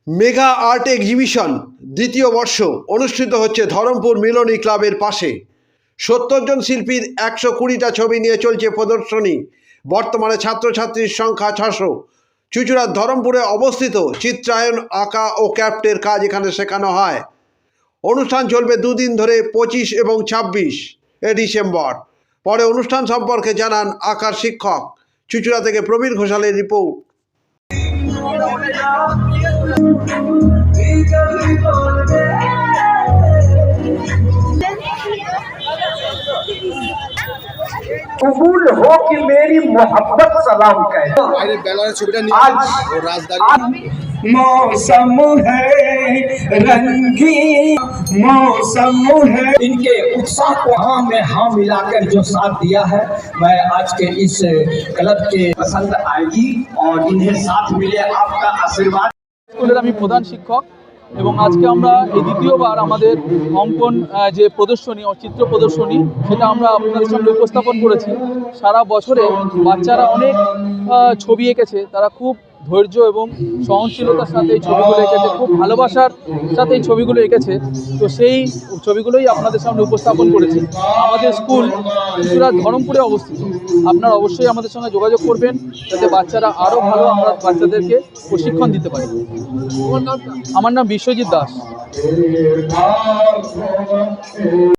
Mega art exhibition দ্বিতীয় বর্ষ অনুষ্ঠিত হচ্ছে ধরমপুর মিলনী ক্লাবের পাশে। ৭০ জন শিল্পীর ১২০টা ছবি নিয়ে চলছে প্রদর্শনী। বর্তমানে ছাত্রছাত্রীর সংখ্যা ৬০০। চুঁচুড়ার ধরমপুরে অবস্থিত চিত্রায়ন, আঁকা ও ক্রাফটের কাজ এখানে শেখানো হয়। অনুষ্ঠান চলবে দুদিন ধরে, ২৫ এবং ২৬ ডিসেম্বর। পরে অনুষ্ঠান সম্পর্কে জানান আঁকার শিক্ষক। চুঁচুড়া থেকে প্রবীর ঘোষালের রিপোর্ট। कबूल हो कि मेरी मोहब्बत सलाम कहे। आज मौसम है रंगीन, मौसम है। इनके उत्साह को में हाँ मिलाकर जो साथ दिया है, मैं आज के इस क्लब के पसंद आएगी और इन्हें साथ मिले आपका आशीर्वाद। স্কুলের আমি প্রধান শিক্ষক এবং আজকে আমরা এই দ্বিতীয়বার আমাদের অঙ্কন যে প্রদর্শনী, চিত্র প্রদর্শনী, সেটা আমরা আপনাদের সামনে উপস্থাপন করেছি। সারা বছরে বাচ্চারা অনেক ছবি এঁকেছে, তারা খুব ধৈর্য এবং সহনশীলতার সাথে এই ছবিগুলো এঁকেছে, খুব ভালোবাসার সাথে এই ছবিগুলো এঁকেছে। তো সেই ছবিগুলোই আপনাদের সামনে উপস্থাপন করেছি। আমাদের স্কুল চুঁচুড়ার ধরমপুরে অবস্থিত। আপনারা অবশ্যই আমাদের সঙ্গে যোগাযোগ করবেন, যাতে বাচ্চারা আরও ভালো আমরা বাচ্চাদেরকে প্রশিক্ষণ দিতে পারি। আমার নাম বিশ্বজিৎ দাস।